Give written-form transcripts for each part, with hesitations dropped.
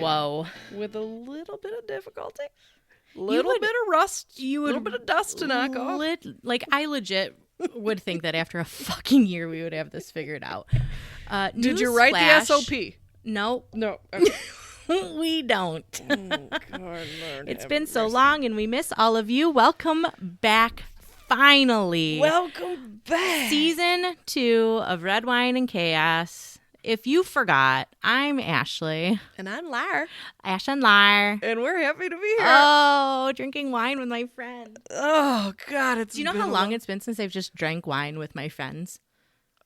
Whoa. With a little bit of difficulty. Little bit of rust. A little bit of dust to knock off. I legit would think that after a fucking year we would have this figured out. Did you write the SOP? No. No. Okay. We don't. Oh, God, Lord, it's been so long and we miss all of you. Welcome back, finally. Welcome back. Season 2 of Red Wine and Chaos. If you forgot, I'm Ashley. And I'm Lar. Ash and Lar. And we're happy to be here. Oh, drinking wine with my friends. Oh, God. Do you know how long it's been since I've just drank wine with my friends?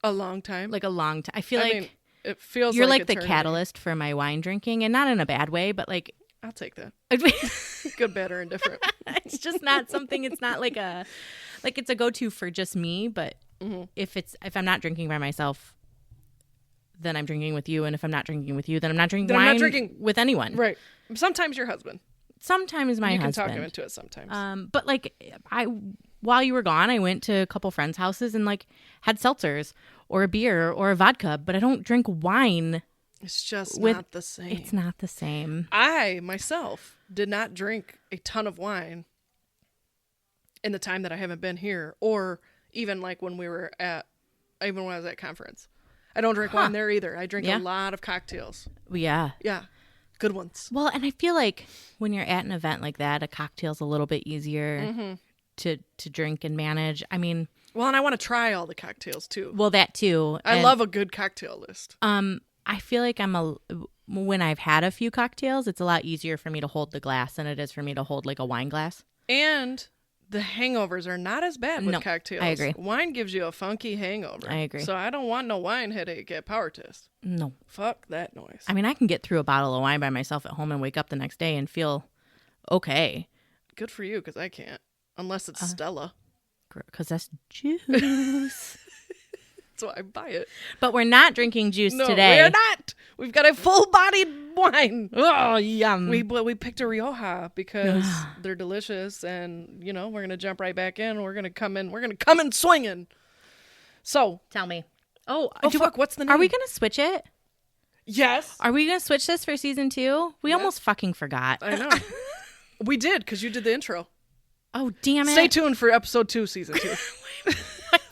A long time. Like a long time. I mean, it feels you're like like the catalyst for my wine drinking, and not in a bad way, but like I'll take that. Good, bad, or indifferent. It's just not something. It's not like it's a go-to for just me. But if I'm not drinking by myself, then I'm drinking with you, and if I'm not drinking with you, then I'm not drinking wine with anyone. Right. Sometimes your husband. Sometimes my husband. You can talk him into it sometimes. But like while you were gone, I went to a couple friends' houses and like had seltzers or a beer or a vodka, but I don't drink wine. It's just not the same. It's not the same. I, myself, did not drink a ton of wine in the time that I haven't been here, or even like when I was at conference. I don't drink wine there either. I drink a lot of cocktails. Yeah. Yeah. Good ones. Well, and I feel like when you're at an event like that, a cocktail's a little bit easier to drink and manage. I mean... Well, and I want to try all the cocktails, too. Well, that, too. I love a good cocktail list. I feel like when I've had a few cocktails, it's a lot easier for me to hold the glass than it is for me to hold, like, a wine glass. And the hangovers are not as bad with cocktails. I agree. Wine gives you a funky hangover. I agree. So I don't want no wine headache at Power Test. No. Fuck that noise. I mean, I can get through a bottle of wine by myself at home and wake up the next day and feel okay. Good for you, because I can't. Unless it's Stella. Because that's juice. So I buy it. But we're not drinking juice today. No, we're not. We've got a full-bodied wine. Oh, yum. We picked a Rioja because they're delicious, and we're gonna jump right back in. We're gonna come in swinging. So tell me. Oh, fuck! What's the name? Are we gonna switch it? Yes. Are we gonna switch this for season 2? We almost fucking forgot. I know. We did, because you did the intro. Oh, damn it. Stay tuned for episode 2, season 2.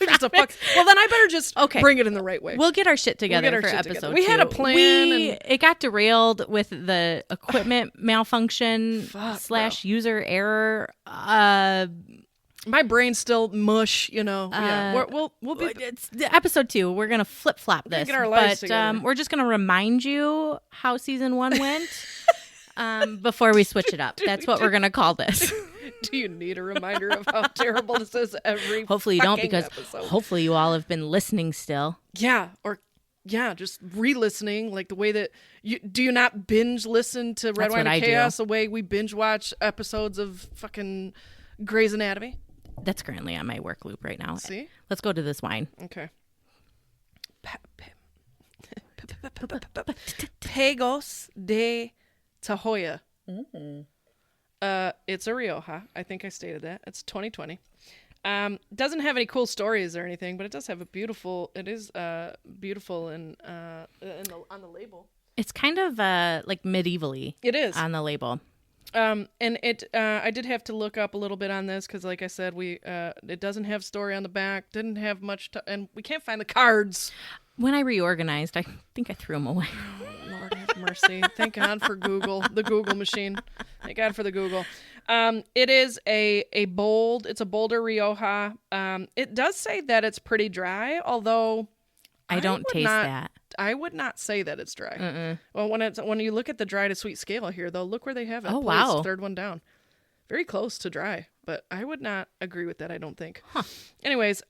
Just a fuck. Well, then I better just bring it in the right way. We'll get our shit together for episode 2. We had a plan. It got derailed with the equipment malfunction / user error. My brain's still mush, Yeah, we'll be. It's episode 2. We're gonna flip flop this, get our lives together. We're just gonna remind you how season 1 went before we switch it up. That's what we're gonna call this. Do you need a reminder of how terrible this is every Hopefully you don't, because episode? Hopefully you all have been listening still. Yeah, just re-listening, like the way that do you not binge listen to Red Wine and Chaos the way we binge watch episodes of fucking Grey's Anatomy? That's currently on my work loop right now. See? Let's go to this wine. Okay. Pagos de Tahoya. Mm-hmm. It's a Rioja. I think I stated that. It's 2020. Doesn't have any cool stories or anything, but it does have a beautiful. It is beautiful on the label. It's kind of like medievally. It is on the label. And it I did have to look up a little bit on this because, like I said, it doesn't have story on the back. Didn't have much, and we can't find the cards. When I reorganized, I think I threw them away. Oh, Lord have mercy. Thank God for Google, the Google machine. Thank God for the Google. It is it's a bolder Rioja. It does say that it's pretty dry, although I don't taste that. I would not say that it's dry. Mm-mm. Well, when you look at the dry to sweet scale here, though, look where they have it. Oh, placed, wow. Third one down. Very close to dry, but I would not agree with that, I don't think. Huh. Anyways,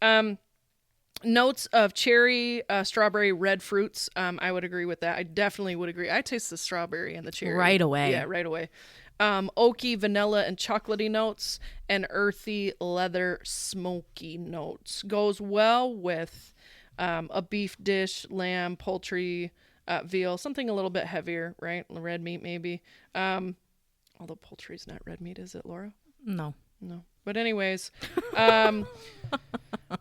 notes of cherry, strawberry, red fruits. I would agree with that. I definitely would agree. I taste the strawberry and the cherry. Right away. Yeah, right away. Oaky, vanilla, and chocolatey notes, and earthy, leather, smoky notes. Goes well with a beef dish, lamb, poultry, veal, something a little bit heavier, right? Red meat, maybe. Although poultry's not red meat, is it, Laura? No. No. But anyways,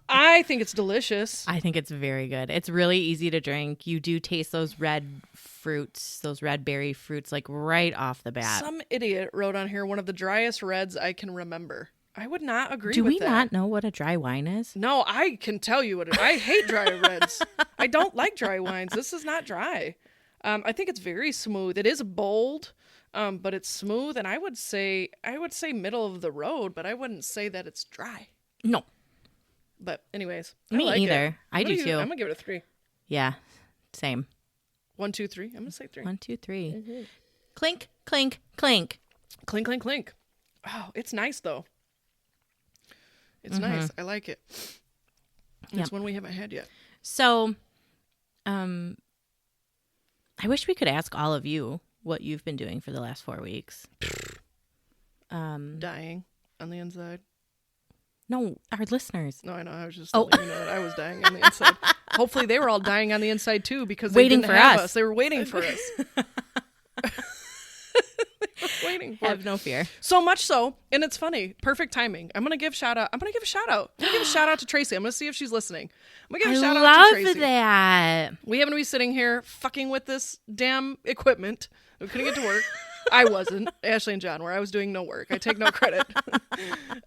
I think it's delicious. I think it's very good. It's really easy to drink. You do taste those red fruits, those red berry fruits, like right off the bat. Some idiot wrote on here one of the driest reds I can remember. I would not agree with that. Do we not know what a dry wine is? No, I can tell you what I hate dry reds. I don't like dry wines. This is not dry. I think it's very smooth. It is bold, but it's smooth, and I would say middle of the road, but I wouldn't say that it's dry. No. But anyways, me like either. It. I do too. I'm gonna give it a 3. Yeah, same. 1, 2, 3. I'm gonna say 3. 1, 2, 3. Mm-hmm. Clink, clink, clink. Clink, clink, clink. Oh, it's nice though. It's nice. I like it. It's one we haven't had yet. So, I wish we could ask all of you what you've been doing for the last 4 weeks. Dying on the inside. No, our listeners. No, I know. I was just letting you know that I was dying on the inside. Hopefully they were all dying on the inside too because they waiting didn't for have us. They were waiting for us. Waiting for Have no fear. So much so, and it's funny. Perfect timing. I'm gonna give a shout out. I'm gonna give a shout out to Tracy. I'm gonna see if she's listening. I'm gonna give a shout out to Tracy. I love that. We haven't been sitting here fucking with this damn equipment. We couldn't get to work. I wasn't. Ashley and John were. I was doing no work. I take no credit.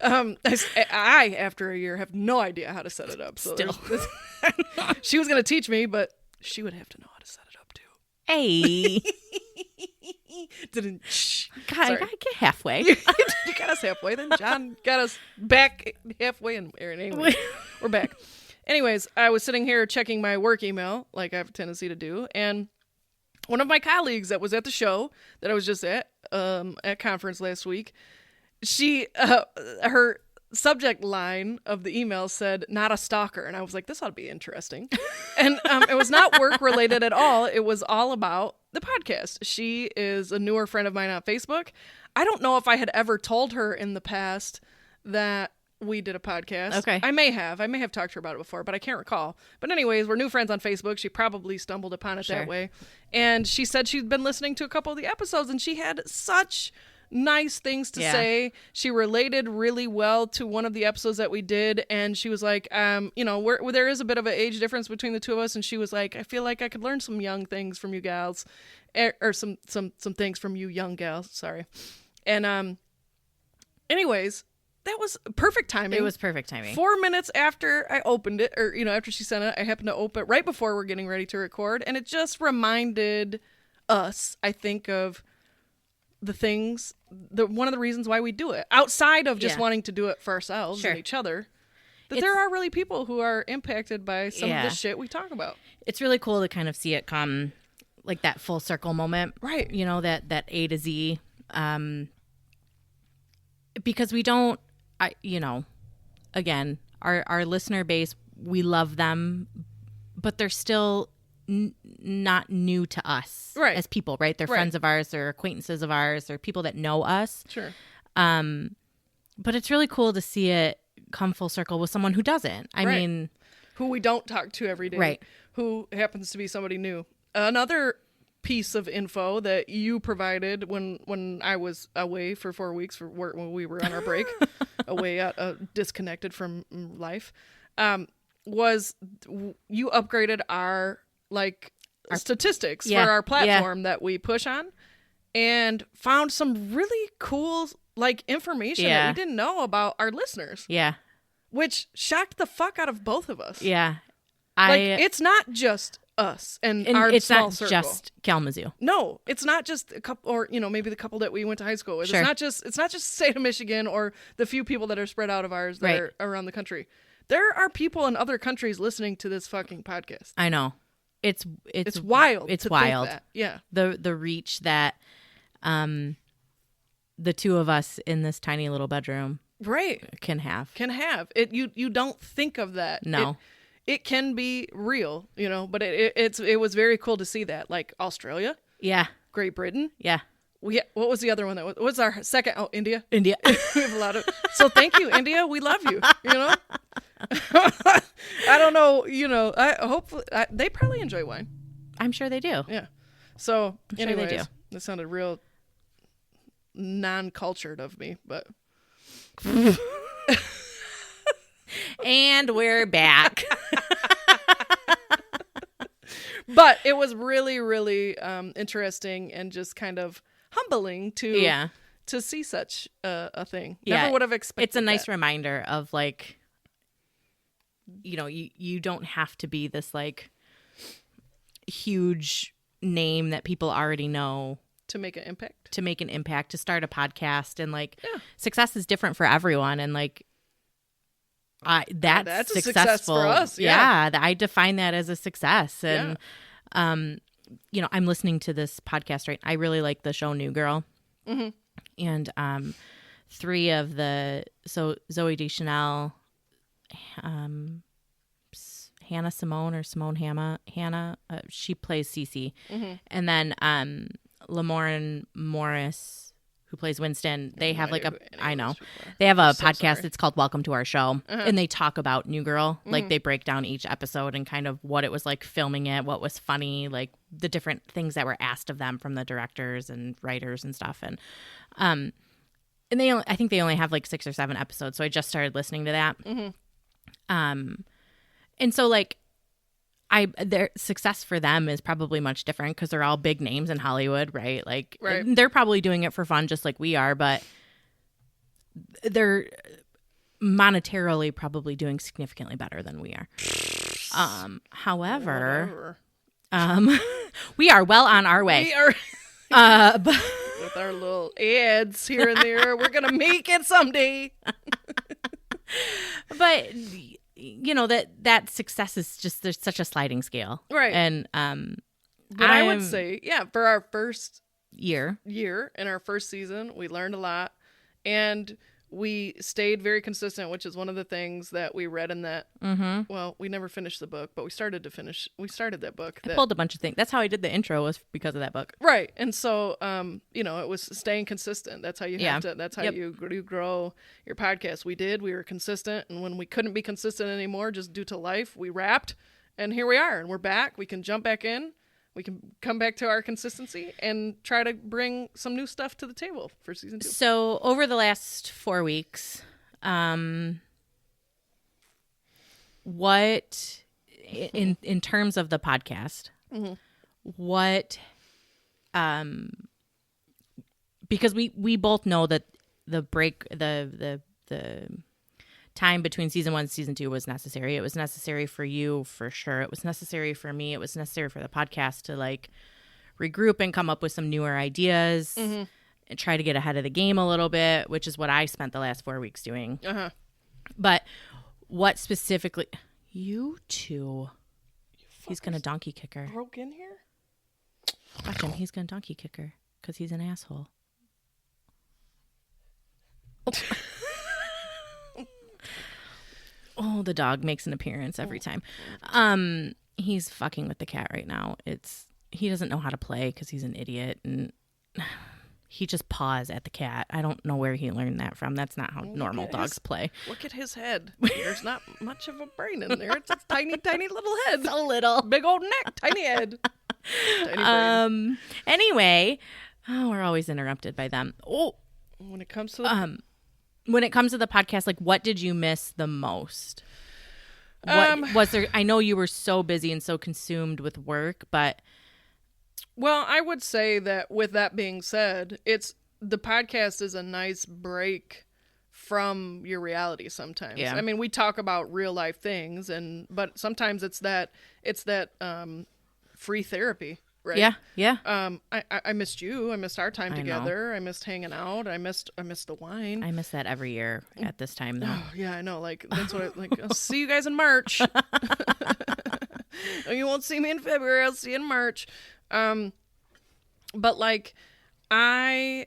I, after a year, have no idea how to set it up. So she was gonna teach me, but she would have to know how to set it up too. Hey. Didn't. God, I gotta get halfway. You got us halfway. Then John got us back halfway. And anyway, we're back. Anyways, I was sitting here checking my work email, like I have a tendency to do, and one of my colleagues that was at the show that I was just at conference last week, she her subject line of the email said "not a stalker," and I was like, this ought to be interesting. And it was not work related at all. It was all about the podcast. She is a newer friend of mine on Facebook. I don't know if I had ever told her in the past that we did a podcast. Okay. I may have talked to her about it before, but I can't recall. But anyways, we're new friends on Facebook. She probably stumbled upon it that way. And she said she'd been listening to a couple of the episodes and she had such nice things to say. She related really well to one of the episodes that we did, and she was like, there is a bit of an age difference between the two of us, and she was like, I feel like I could learn some young things from you gals, or some things from you young gals. Sorry. And anyways, that was perfect timing. It was perfect timing. 4 minutes after I opened it, or after she sent it, I happened to open it right before we're getting ready to record, and it just reminded us, I think, of the things, one of the reasons why we do it, outside of just wanting to do it for ourselves and each other, that there are really people who are impacted by some of the shit we talk about. It's really cool to kind of see it come, like that full circle moment, right? That A to Z, because we don't, again, our listener base, we love them, but they're still not new to us as people, right? They're friends of ours or acquaintances of ours or people that know us. Sure. But it's really cool to see it come full circle with someone who doesn't. I mean, who we don't talk to every day. Right. Who happens to be somebody new. Another piece of info that you provided when I was away for 4 weeks for work, when we were on our break, away out, disconnected from life, was you upgraded our statistics for our platform that we push on, and found some really cool information that we didn't know about our listeners. Yeah. Which shocked the fuck out of both of us. Yeah. It's not just us and our it's small not circle. Just Kalamazoo. No, it's not just a couple, or maybe the couple that we went to high school with. Sure. It's not just the state of Michigan or the few people that are spread out of ours that are around the country. There are people in other countries listening to this fucking podcast. I know. It's wild. It's wild. Think that. Yeah. The reach that the two of us in this tiny little bedroom can have. It you don't think of that. No. It can be real, but it was very cool to see that, like Australia. Yeah. Great Britain. Yeah. What was the other one that was our second? Oh, India. We have a lot of. So thank you, India. We love you. I don't know. I hopefully they probably enjoy wine. I'm sure they do. Yeah. So anyways, sure they do. That sounded real non-cultured of me, but And we're back. But it was really, really interesting and just kind of humbling to see such a thing. Never would have expected. It's a nice reminder of like, you know, you don't have to be this like huge name that people already know to make an impact. To start a podcast, and like success is different for everyone, and like that's a successful success for us. Yeah, I define that as a success. And you know, I'm listening to this podcast I really like the show New Girl. Mm-hmm. And three of the Zooey Deschanel, Hannah Simone or Simone Hannah, she plays Cece. Mm-hmm. And then Lamorne Morris, who plays Winston, they have like they have a podcast. It's called Welcome to Our Show. And they talk about New Girl. Like they break down each episode and kind of what it was like filming it, what was funny, like the different things that were asked of them from the directors and writers and stuff. And I think they only have like 6 or 7 episodes. So I just started listening to that. Mm-hmm. And so like their success for them is probably much different because they're all big names in Hollywood, right? Like they're probably doing it for fun just like we are, but they're monetarily probably doing significantly better than we are. However, we are well on our way. We are with our little ads here and there. We're gonna make it someday. But you know that success is just, there's such a sliding scale, right? And but I would say, for our first year in our first season, we learned a lot, and we stayed very consistent, which is one of the things that we read in that. Mm-hmm. Well, we never finished the book, but we started that book. I pulled a bunch of things. That's how I did the intro, was because of that book. Right. And so, it was staying consistent. That's how you have to, that's how you grow your podcast. We were consistent. And when we couldn't be consistent anymore, just due to life, we wrapped, and here we are, and we're back. We can jump back in. We can come back to our consistency and try to bring some new stuff to the table for season 2. So over the last 4 weeks, what in terms of the podcast, what because we both know that the break the time between season 1 and season 2 was necessary. It was necessary for you, for sure. It was necessary for me. It was necessary for the podcast to like regroup and come up with some newer ideas and try to get ahead of the game a little bit, which is what I spent the last 4 weeks doing. But what specifically, you two, he's going to donkey kick her. Broke in here? Watch him. He's going to donkey kick her because he's an asshole. Oh, the dog makes an appearance every time. He's fucking with the cat right now. He doesn't know how to play because he's an idiot, and he just paws at the cat. I don't know where he learned that from. That's not how normal dogs play. Look at his head. There's not much of a brain in there. It's a tiny, tiny little head. So little. Big old neck, tiny head. Tiny brain. Anyway, we're always interrupted by them. Oh, when it comes to the podcast, like, what did you miss the most? What was there? I know you were so busy and so consumed with work, but well, I would say that with that being said, the podcast is a nice break from your reality sometimes. Yeah. I mean, we talk about real life things, but sometimes it's that free therapy. Right. Yeah. Yeah. I missed you. I missed our time together. I missed hanging out. I missed the wine. I miss that every year at this time, though. Oh, yeah, I know. Like, that's what I'll see you guys in March. You won't see me in February. I'll see you in March. But like, it's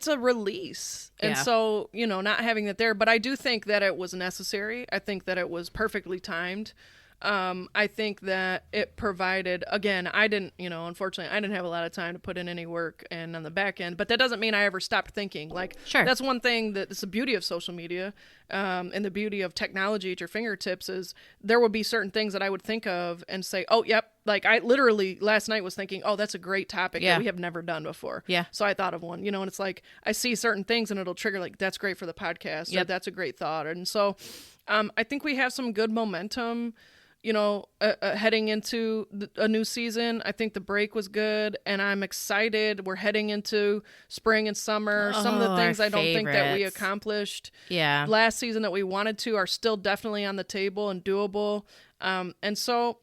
a release. And so, not having that there, but I do think that it was necessary. I think that it was perfectly timed. I think that it provided, again, unfortunately, I didn't have a lot of time to put in any work and on the back end, but that doesn't mean I ever stopped thinking. Like, sure. That's one thing that's the beauty of social media, and the beauty of technology at your fingertips is there would be certain things that I would think of and say, oh, yep, like I literally last night was thinking, oh, that's a great topic Yeah. that we have never done before. Yeah. So I thought of one, you know, and it's like I see certain things and it'll trigger like that's great for the podcast. Or Yep. that's a great thought. And so I think we have some good momentum, you know, heading into a new season. I think the break was good and I'm excited. We're heading into spring and summer. Some of the things I don't think that we accomplished last season that we wanted to are still definitely on the table and doable. And so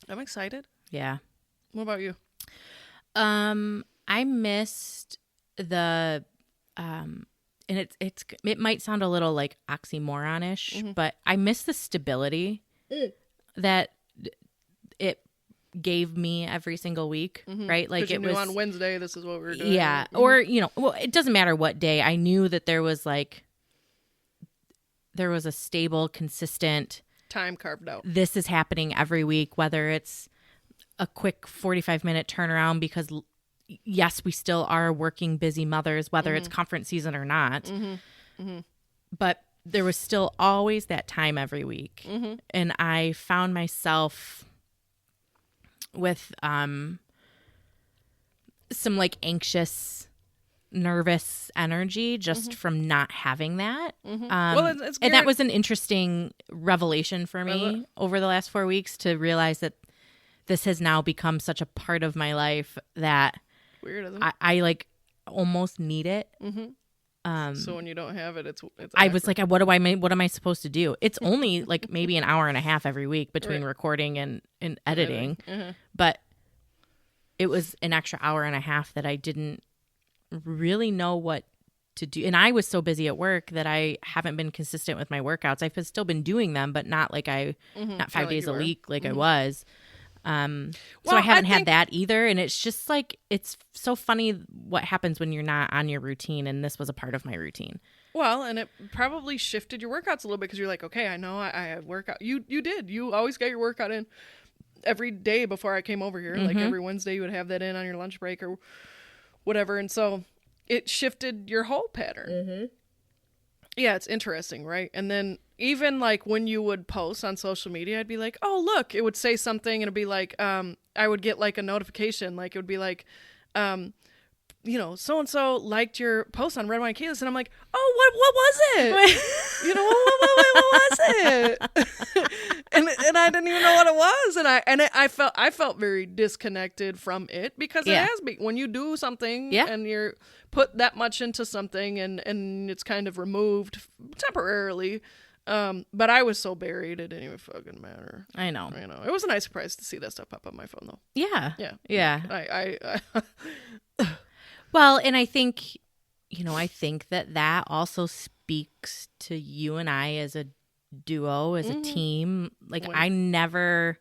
I'm excited. Yeah. What about you? I missed the, and it might sound a little like oxymoronish, but I miss the stability that it gave me every single week, right? Like it was on Wednesday. This is what we were doing. Yeah. Or, you know, well, it doesn't matter what day. I knew that there was a stable, consistent time carved out. This is happening every week, whether it's a quick 45-minute turnaround because yes, we still are working busy mothers, whether it's conference season or not. But there was still always that time every week. And I found myself with some like anxious, nervous energy just from not having that. Well, it's and that was an interesting revelation for me over the last 4 weeks to realize that this has now become such a part of my life that weird, isn't it? I like almost need it. So when you don't have it, it's I was like, what am I supposed to do? It's only like maybe an hour and a half every week between recording and editing. But it was an extra hour and a half that I didn't really know what to do. And I was so busy at work that I haven't been consistent with my workouts. I've still been doing them, but not like not 5 days a week like I was. So I haven't had that either. And it's just like, it's so funny what happens when you're not on your routine. And this was a part of my routine. Well, and it probably shifted your workouts a little bit because you're like, okay, I know I have workout. You did. You always got your workout in every day before I came over here. Like every Wednesday you would have that in on your lunch break or whatever. And so it shifted your whole pattern. Yeah, it's interesting, right? And then even like when you would post on social media, I'd be like, oh, look, it would say something and it'd be like, I would get like a notification. Like it would be like, you know, so-and-so liked your post on Red Wine Keyless. And I'm like, oh, what was it? You know, what was it? and I didn't even know what it was. And I felt very disconnected from it because it has been, when you do something and you're put that much into something and it's kind of removed temporarily. But I was so buried, it didn't even fucking matter. I know. It was a nice surprise to see that stuff pop on my phone though. Yeah. I Well, and I think, you know, I think that also speaks to you and I as a duo, as a team. Like I knew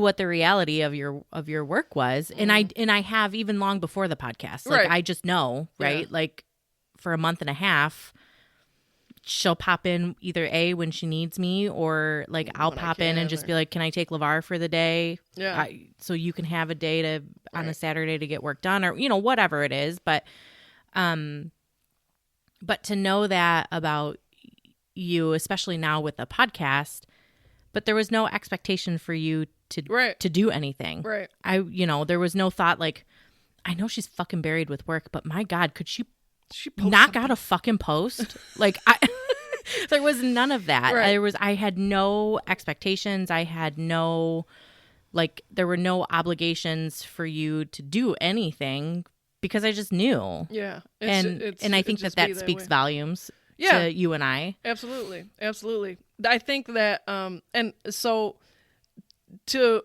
what the reality of your work was. And I have even long before the podcast. Like I just know, right? Yeah. Like for a month and a half, she'll pop in either when she needs me or like I'll pop in and just be like, can I take LeVar for the day? Yeah. So you can have a day on a Saturday to get work done or, you know, whatever it is. But to know that about you, especially now with the podcast, but there was no expectation for you to do anything. Right. There was no thought like, I know she's fucking buried with work, but my God, could she knock out a fucking post? Like there was none of that. Right. I had no expectations. I had no, like, there were no obligations for you to do anything because I just knew. Yeah. And I think that speaks volumes to you and I. Absolutely. Absolutely. I think that, and so to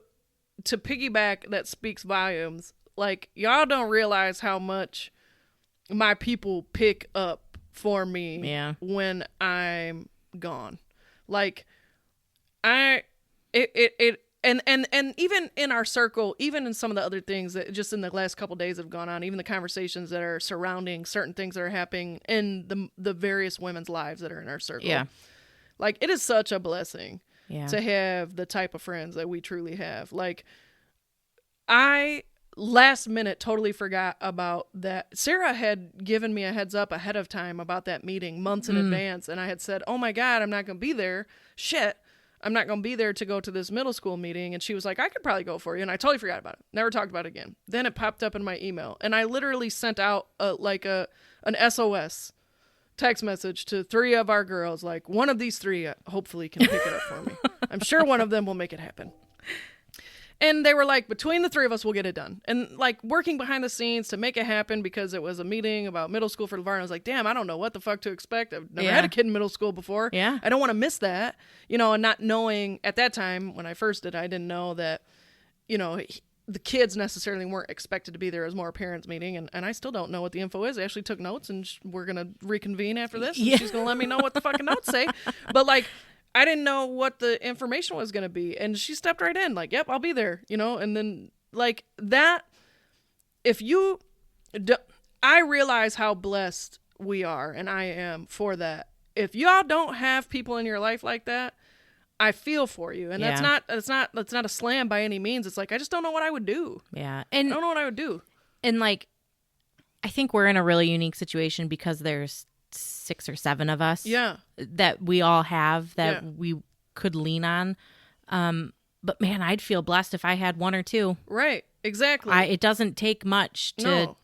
piggyback that speaks volumes, like y'all don't realize how much my people pick up for me when I'm gone. Like and even in our circle, even in some of the other things that just in the last couple of days have gone on, even the conversations that are surrounding certain things that are happening in the various women's lives that are in our circle. Yeah. Like it is such a blessing to have the type of friends that we truly have. Like I last minute totally forgot about that. Sarah had given me a heads up ahead of time about that meeting months in advance. And I had said, oh my God, I'm not going to be there. Shit. I'm not going to be there to go to this middle school meeting. And she was like, I could probably go for you. And I totally forgot about it. Never talked about it again. Then it popped up in my email. And I literally sent out an SOS text message to 3 of our girls. Like, one of these 3 hopefully can pick it up for me. I'm sure one of them will make it happen. And they were like, between the 3 of us, we'll get it done. And like working behind the scenes to make it happen because it was a meeting about middle school for Laverne. I was like, damn, I don't know what the fuck to expect. I've never had a kid in middle school before. Yeah. I don't want to miss that, and not knowing at that time when I first did, I didn't know that, the kids necessarily weren't expected to be there as more parents meeting. And I still don't know what the info is. I actually took notes and we're going to reconvene after this. And she's going to let me know what the fucking notes say. But like, I didn't know what the information was going to be. And she stepped right in like, yep, I'll be there, and then like that, I realize how blessed we are and I am for that. If y'all don't have people in your life like that, I feel for you. And that's not a slam by any means. It's like, I just don't know what I would do. Yeah. And I don't know what I would do. And like, I think we're in a really unique situation because there's 6 or 7 of us that we all have that we could lean on. But man, I'd feel blessed if I had 1 or 2. Right. Exactly. It doesn't take much to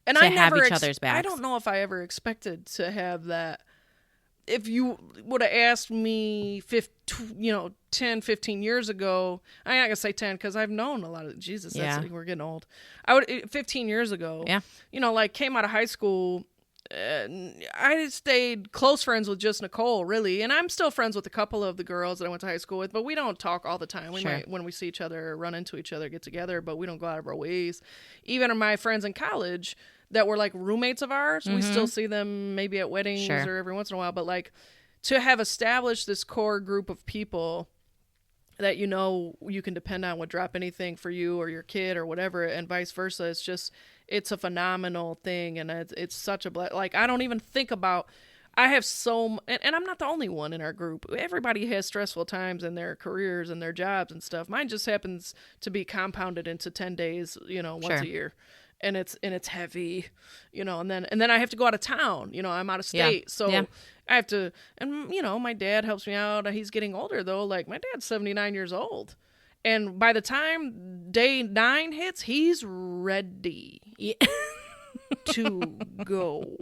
and to I have never each other's backs. I don't know if I ever expected to have that. If you would have asked me 10, 15 years ago, I'm not going to say 10 because I've known a lot of, Jesus, we're getting old. 15 years ago, like came out of high school, I stayed close friends with just Nicole, really. And I'm still friends with a couple of the girls that I went to high school with, but we don't talk all the time. We might, when we see each other, run into each other, get together, but we don't go out of our ways. Even my friends in college that were like roommates of ours, we still see them maybe at weddings or every once in a while. But like to have established this core group of people that you can depend on would drop anything for you or your kid or whatever, and vice versa. It's a phenomenal thing, and it's such a like I don't even think about. I have and I'm not the only one in our group. Everybody has stressful times in their careers and their jobs and stuff. Mine just happens to be compounded into 10 days, once a year. And it's heavy, and then I have to go out of town, I'm out of state. So I have to, and my dad helps me out. He's getting older though. Like my dad's 79 years old. And by the time day 9 hits, he's ready to go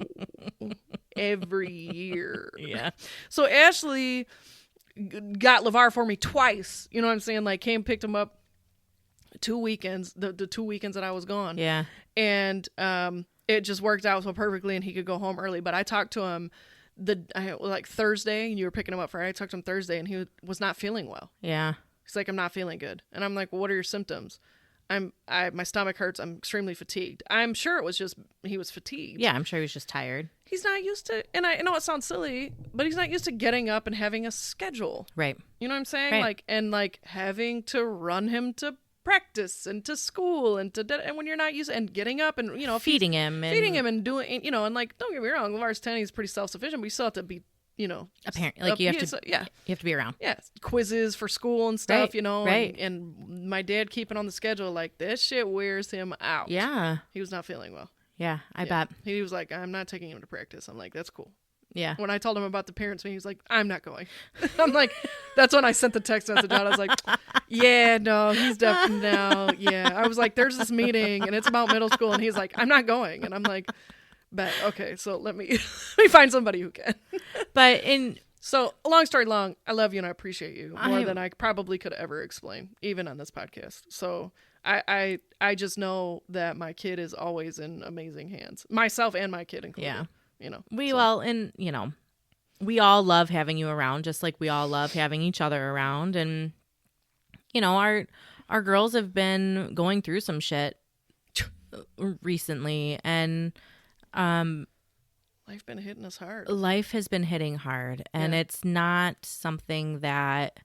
every year. Yeah. So Ashley got LeVar for me twice. You know what I'm saying? Like picked him up 2 weekends, the 2 weekends that I was gone. Yeah. And it just worked out so perfectly and he could go home early. But I talked to him Thursday, and you were picking him up Friday. I talked to him Thursday and he was not feeling well. Yeah. He's like, I'm not feeling good. And I'm like, well, what are your symptoms? My stomach hurts. I'm extremely fatigued. I'm sure it was just, he was fatigued. Yeah, I'm sure he was just tired. He's not used to, and I know it sounds silly, but he's not used to getting up and having a schedule. Right. You know what I'm saying? Right. And having to run him to practice and to school and when you're not used and getting up and feeding him and doing and don't get me wrong, LeVar's 10, he's pretty self-sufficient, but you still have to be apparently you have to you have to be around. Yeah, quizzes for school and stuff, right, right. And my dad keeping on the schedule, like this shit wears him out. Yeah, he was not feeling well. Yeah, I bet. He was like, I'm not taking him to practice. I'm like, that's cool. Yeah. When I told him about the parents meeting, he was like, I'm not going. I'm like, that's when I sent the text message out. I was like, yeah, no, he's definitely no. Yeah. I was like, there's this meeting and it's about middle school. And he's like, I'm not going. And I'm like, but okay, so let me find somebody who can. So long story long, I love you and I appreciate you more than I probably could ever explain, even on this podcast. So I just know that my kid is always in amazing hands. Myself and my kid included. Yeah. We all love having you around, just like we all love having each other around. And, our girls have been going through some shit recently. And, life been hitting us hard. Life has been hitting hard. And it's not something that,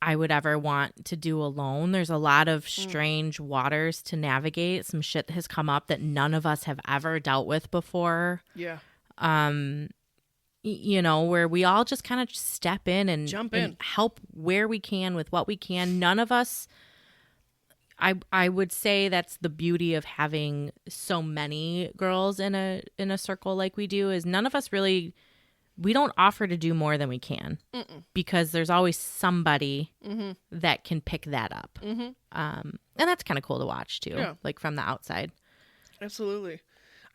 I would ever want to do alone. There's a lot of strange waters to navigate. Some shit has come up that none of us have ever dealt with before. Yeah. Where we all just kind of step in and jump in, and help where we can with what we can. None of us, I would say that's the beauty of having so many girls in a circle like we do, is none of us really we don't offer to do more than we can because there's always somebody that can pick that up. And that's kind of cool to watch too, like from the outside. Absolutely.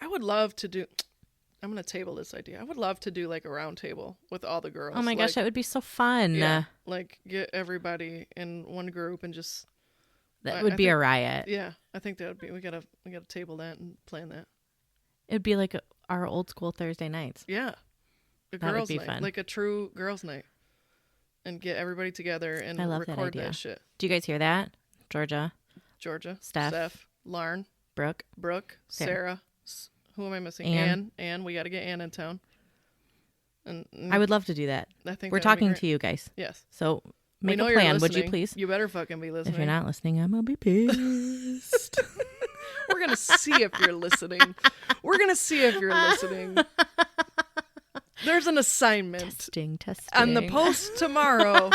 I would love to do, I'm going to table this idea. I would love to do like a round table with all the girls. Oh my gosh, that would be so fun. Yeah, like get everybody in one group and just. That would be a riot. Yeah, I think that would be, we gotta table that and plan that. It'd be like our old school Thursday nights. Yeah. A that girls' would be night. fun. Like a true girls' night. And get everybody together and I love record that idea. shit. Do you guys hear that? Georgia, Steph, Lauren, Brooke, Sarah. Who am I missing? Ann. We got to get Ann in town. And I would love to do that. I think we're talking to you guys. Yes. So make a plan, would you please? You better fucking be listening. If you're not listening, I'm gonna be pissed. We're gonna see if you're listening. We're gonna see if you're listening. There's an assignment. Testing. On the post tomorrow,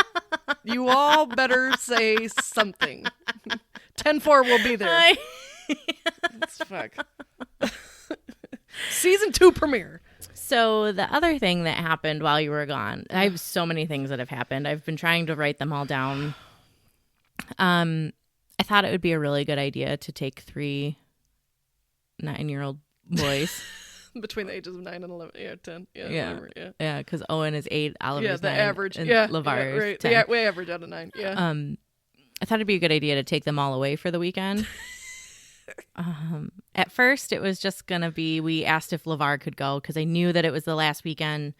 you all better say something. 10-4 will be there. It's fuck. Season 2 premiere. So the other thing that happened while you were gone, I have so many things that have happened. I've been trying to write them all down. I thought it would be a really good idea to take 3 9-year-old boys. Between the ages of 9 and 11. Yeah, 10. Yeah, because Owen is 8, Oliver's 9. Average. And LeVar is right. 10. We average out of 9. Yeah. I thought it'd be a good idea to take them all away for the weekend. At first, it was just going to be, we asked if LeVar could go because I knew that it was the last weekend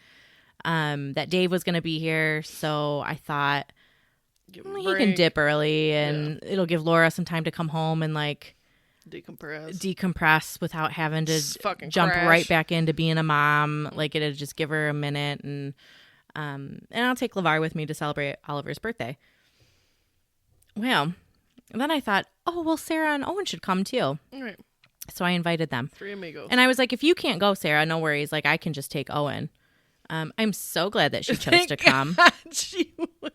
that Dave was going to be here. So I thought he can dip early and it'll give Laura some time to come home and like decompress without having to jump right back into being a mom. Like it'd just give her a minute and I'll take LeVar with me to celebrate Oliver's birthday. Well, then I thought, oh, well, Sarah and Owen should come too. All right. So I invited them. 3 amigos. And I was like, if you can't go, Sarah, no worries. Like, I can just take Owen. I'm so glad that she chose to come. She would.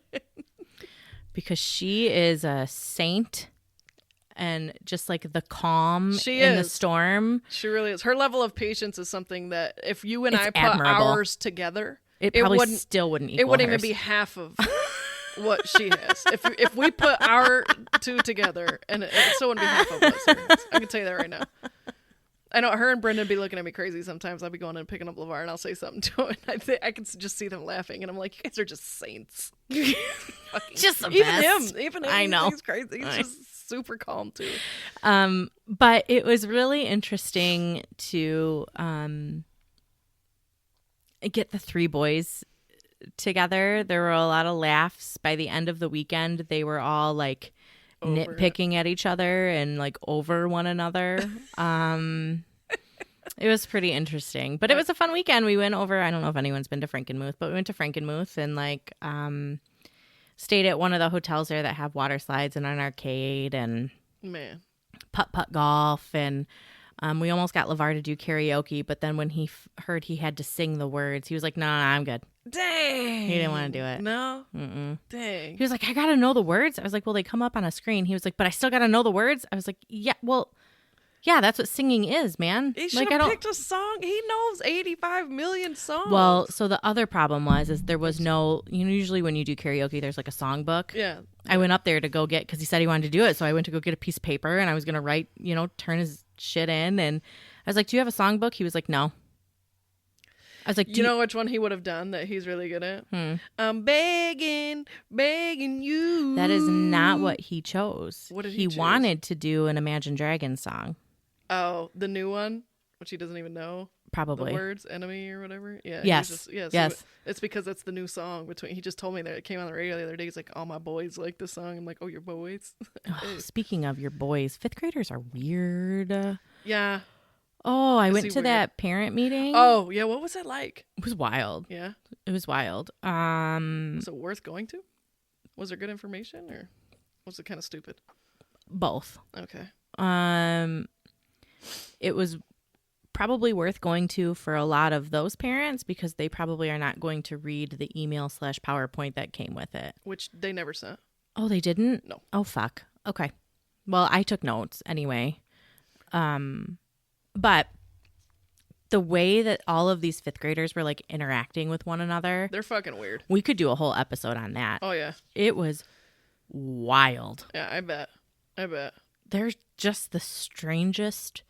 Because she is a saint and just like the calm in the storm. She really is. Her level of patience is something that if you and I put admirable. ours together, it probably still wouldn't equal It wouldn't hers. even be half of what she has. If we put our 2 together, and it still wouldn't be half of what Sarah has. I can tell you that right now. I know her and Brendan be looking at me crazy sometimes. I'll be going and picking up LeVar and I'll say something to him. And I can just see them laughing. And I'm like, you guys are just saints. Just the best. Even him. I know. He's crazy. He's just super calm too. But it was really interesting to get the 3 boys together. There were a lot of laughs. By the end of the weekend, they were all like nitpicking at each other and like over one another. It was pretty interesting, but it was a fun weekend. We went over, I don't know if anyone's been to Frankenmuth, but we went to Frankenmuth and like stayed at one of the hotels there that have water slides and an arcade and putt golf. And we almost got LeVar to do karaoke, but then when he heard he had to sing the words, he was like, no, I'm good. Dang. He didn't want to do it. No? Mm-mm. Dang. He was like, I got to know the words. I was like, well, they come up on a screen. He was like, but I still got to know the words. I was like, yeah, well, yeah, that's what singing is, man. He should have picked a song. He knows 85 million songs. Well, so the other problem is there was no, usually when you do karaoke, there's like a songbook. Yeah. I went up there to go get, because he said he wanted to do it. So I went to go get a piece of paper and I was going to write, turn his shit in. And I was like, do you have a songbook? He was like, no. I was like, you know which one he would have done that he's really good at? I'm begging you. That is not what he chose. What did he choose? He wanted to do an Imagine Dragons song. Oh, the new one, which he doesn't even know. Probably. The words, enemy or whatever. Yeah. Yes. Yes. It's because it's the new song he just told me that it came on the radio the other day. He's like, all my boys like this song. I'm like, oh, your boys. Speaking of your boys, 5th graders are weird. Yeah. Oh, I went to that parent meeting. Oh, yeah. What was that like? It was wild. Yeah. It was wild. Was it worth going to? Was there good information or was it kind of stupid? Both. Okay. It was probably worth going to for a lot of those parents because they probably are not going to read the email/PowerPoint that came with it. Which they never sent. Oh, they didn't? No. Oh, fuck. Okay. Well, I took notes anyway. But the way that all of these 5th graders were like interacting with one another. They're fucking weird. We could do a whole episode on that. Oh, yeah. It was wild. Yeah, I bet. They're just the strangest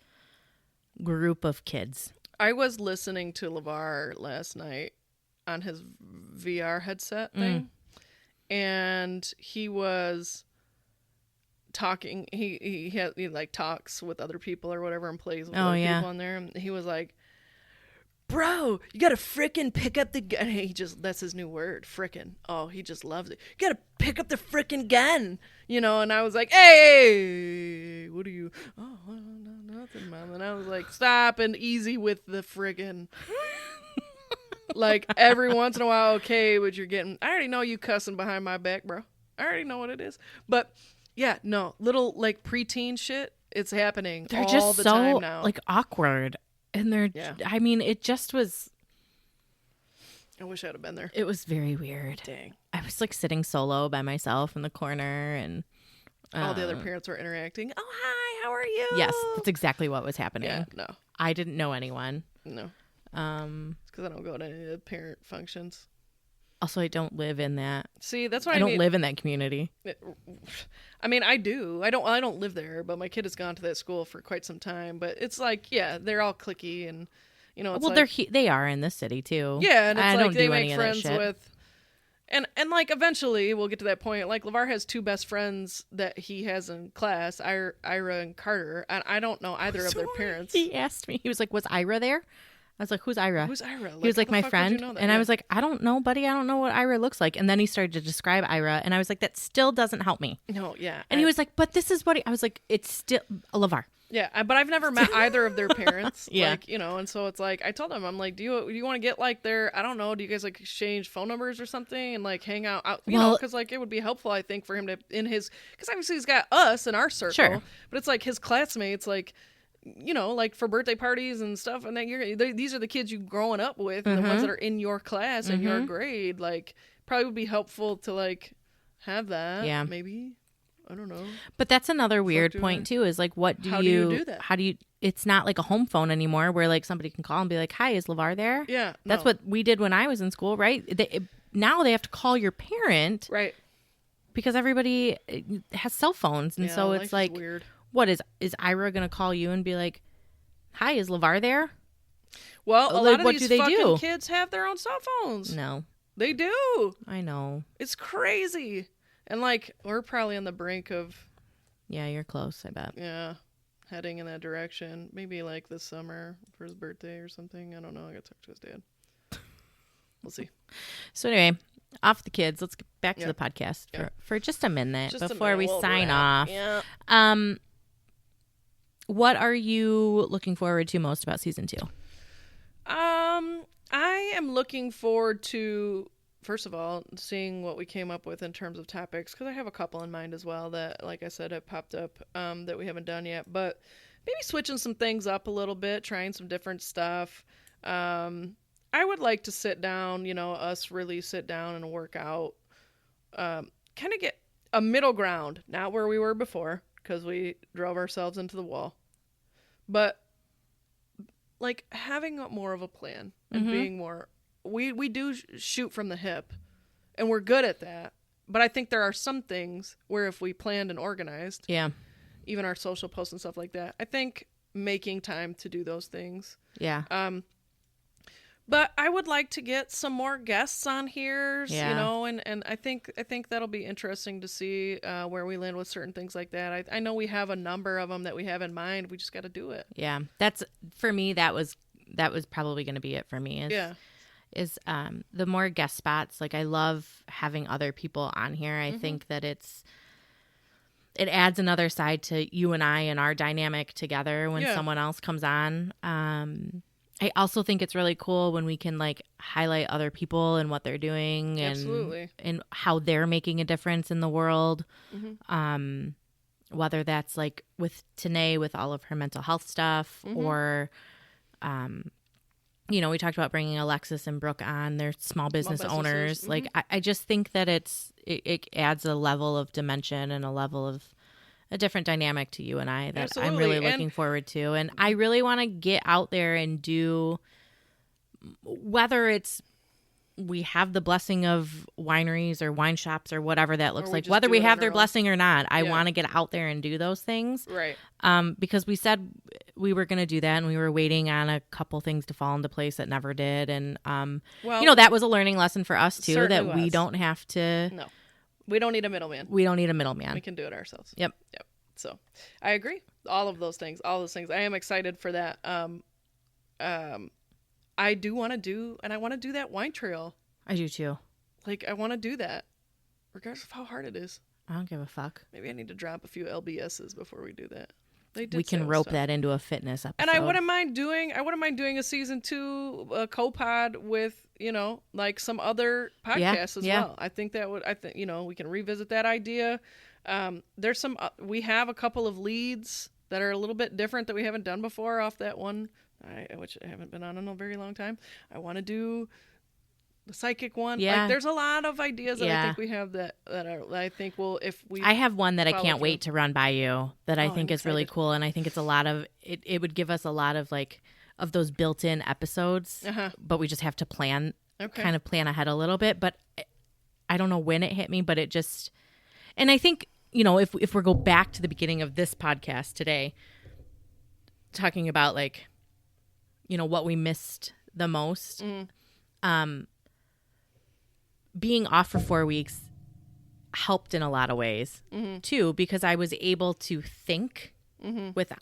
group of kids. I was listening to LeVar last night on his VR headset thing, and he was talking. He like talks with other people or whatever and plays with other people on there. And he was like, "Bro, you gotta frickin' pick up the gun." That's his new word, frickin'. Oh, he just loves it. You gotta pick up the frickin' gun, you know. And I was like, "Hey, what are you?" "Oh, no, nothing, Mom." And I was like, "Stop and easy with the frickin'." Like, every once in a while, okay, but you're getting, I already know you cussing behind my back, bro. I already know what it is. But, yeah, no, little, like, preteen shit, it's happening they're all just the so, time now. like, awkward. And they're, I mean, it just was. I wish I'd have been there. It was very weird. Dang. I was, like, sitting solo by myself in the corner, and all the other parents were interacting. "Oh, hi, how are you?" Yes, that's exactly what was happening. Yeah, no. I didn't know anyone. No. It's because I don't go to any of the parent functions. Also, I don't live in that. See, that's what I don't live in that community. I mean, I do. I don't live there, but my kid has gone to that school for quite some time. But it's like, yeah, they're all cliquey, and you know, it's well, like, they are in this city too. Yeah, and it's I like don't they do make any friends of that shit. with, and like eventually we'll get to that point. Like LeVar has 2 best friends that he has in class, Ira and Carter, and I don't know either of their parents. He asked me. He was like, "Was Ira there?" I was like, "Who's Ira?" Who's Ira? He was like, "My friend." And I was like, "I don't know, buddy. I don't know what Ira looks like." And then he started to describe Ira. And I was like, "That still doesn't help me." No, yeah. And he was like, "But this is what I was like, it's still LeVar." Yeah, but I've never met either of their parents. Yeah. Like, you know, and so it's like, I told them, I'm like, do you want to get like their, I don't know, do you guys like exchange phone numbers or something and like hang out, you know, because like it would be helpful, I think, for him to, because obviously he's got us in our circle. Sure. But it's like his classmates, like, you know, like for birthday parties and stuff, and then these are the kids you growing up with, and the ones that are in your class and your grade, like, probably would be helpful to like have that. Yeah. Maybe. I don't know. But that's another weird point too, is like, how do you do that? It's not like a home phone anymore where like somebody can call and be like, "Hi, is LeVar there?" Yeah. That's what we did when I was in school, right? Now they have to call your parent. Right. Because everybody has cell phones. And so it's like, weird. What is Ira going to call you and be like, "Hi, is LeVar there?" Well, a lot of these fucking kids have their own cell phones. No. They do. I know. It's crazy. And like, we're probably on the brink of... Yeah, you're close, I bet. Yeah. Heading in that direction. Maybe like this summer for his birthday or something. I don't know. I got to talk to his dad. We'll see. So anyway, off the kids. Let's get back to the podcast for just a minute before we sign off. Yeah. What are you looking forward to most about season 2? I am looking forward to, first of all, seeing what we came up with in terms of topics, because I have a couple in mind as well that, like I said, have popped up that we haven't done yet. But maybe switching some things up a little bit, trying some different stuff. I would like to sit down, us really sit down and work out, kind of get a middle ground, not where we were before, because we drove ourselves into the wall, but like having more of a plan and being more, we do shoot from the hip and we're good at that. But I think there are some things where if we planned and organized, even our social posts and stuff like that, I think making time to do those things. Yeah. But I would like to get some more guests on here, and I think that'll be interesting to see where we land with certain things like that. I know we have a number of them that we have in mind. We just got to do it. Yeah, that's for me. That was probably going to be it for me. Is the more guest spots. Like I love having other people on here. I think that it adds another side to you and I and our dynamic together when someone else comes on. I also think it's really cool when we can like highlight other people and what they're doing and how they're making a difference in the world. Whether that's like with Tanae with all of her mental health stuff or, we talked about bringing Alexis and Brooke on. They're small business owners. Like I just think that it adds a level of dimension and a level of a different dynamic to you and I that Absolutely. I'm really looking forward to. And I really want to get out there and do, whether it's we have the blessing of wineries or wine shops or whatever that looks like, whether we have their blessing or not, I want to get out there and do those things. Right. Because we said we were going to do that, and we were waiting on a couple things to fall into place that never did. And, that was a learning lesson for us too, that we don't have to. No, we don't need a middleman. We don't need a middleman. We can do it ourselves. Yep. So I agree. All those things. I am excited for that. I do want to do, and I want to do that wine trail. I do too. Like, I want to do that, regardless of how hard it is. I don't give a fuck. Maybe I need to drop a few LBSs before we do that. We can rope that into a fitness episode. And I wouldn't mind doing a season 2 co-pod with, like some other podcasts as well. I think we can revisit that idea. There's we have a couple of leads that are a little bit different that we haven't done before off that one, which I haven't been on in a very long time. I want to do the psychic one. Yeah. Like, there's a lot of ideas that I think we have that I think I have one that I can't wait to run by you that I think is really cool. And I think it's a lot of, it would give us a lot of of those built-in episodes, but we just have to plan ahead a little bit. But I don't know when it hit me, but it just, and I think, if we go back to the beginning of this podcast today, talking about what we missed the most, being off for 4 weeks helped in a lot of ways too, because I was able to think with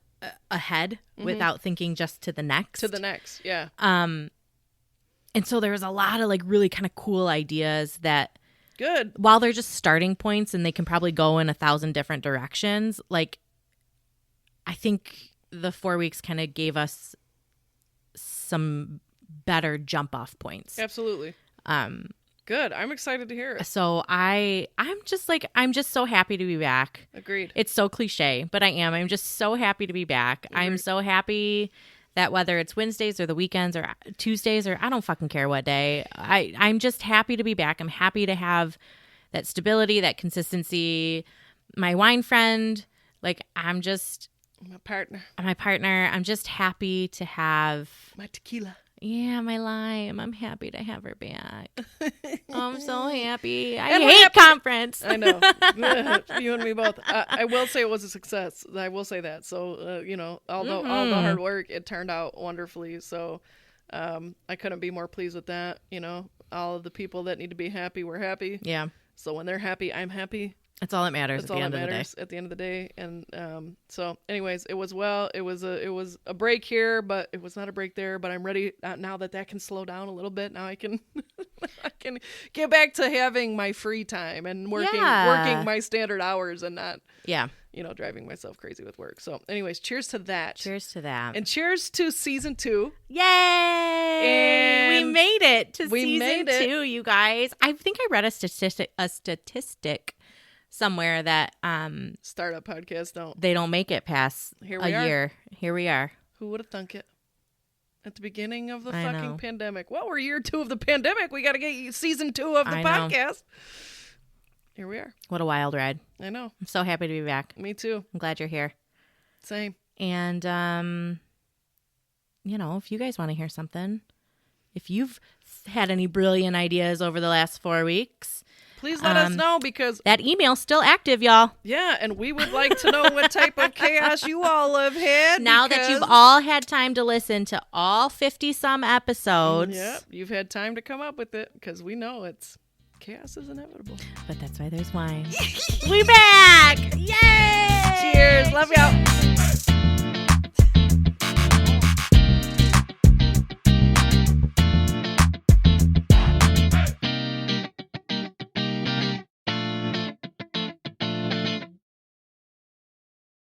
ahead without thinking just to the next. Yeah. And so there was a lot of really kind of cool ideas that, good, while they're just starting points and they can probably go in 1,000 different directions, I think the 4 weeks kind of gave us some better jump off points. Absolutely. Good. I'm excited to hear it. So I'm just so happy to be back. Agreed. It's so cliche, but I am. I'm just so happy to be back. Agreed. I'm so happy that whether it's Wednesdays or the weekends or Tuesdays or I don't fucking care what day, I'm just happy to be back. I'm happy to have that stability, that consistency. My wine friend, I'm just my partner. I'm just happy to have my tequila. Yeah, my lime. I'm happy to have her back. I'm so happy. I hate conference. I know. You and me both. I will say it was a success. I will say that. So, all the hard work, it turned out wonderfully. So, I couldn't be more pleased with that. All of the people that need to be happy were happy. Yeah. So when they're happy, I'm happy. That's all that matters at the end of the day. And so anyways, it was a break here, but it was not a break there, but I'm ready now that can slow down a little bit. Now I can I can get back to having my free time and working my standard hours and not driving myself crazy with work. So anyways, cheers to that. And cheers to season 2. Yay! And we made it to season 2, you guys. I think I read a statistic somewhere that startup podcasts don't make it past a year. Here we are. Who would have thunk it? At the beginning of the fucking pandemic. Well, we're year 2 of the pandemic. We got to get season 2 of the podcast. Here we are. What a wild ride. I know. I'm so happy to be back. Me too. I'm glad you're here. Same. And if you guys want to hear something, if you've had any brilliant ideas over the last 4 weeks, please let us know, because that email's still active, y'all. Yeah, and we would like to know what type of chaos you all have had. Now that you've all had time to listen to all 50-some episodes. Yeah, you've had time to come up with it, because we know chaos is inevitable. But that's why there's wine. We back! Yay! Cheers!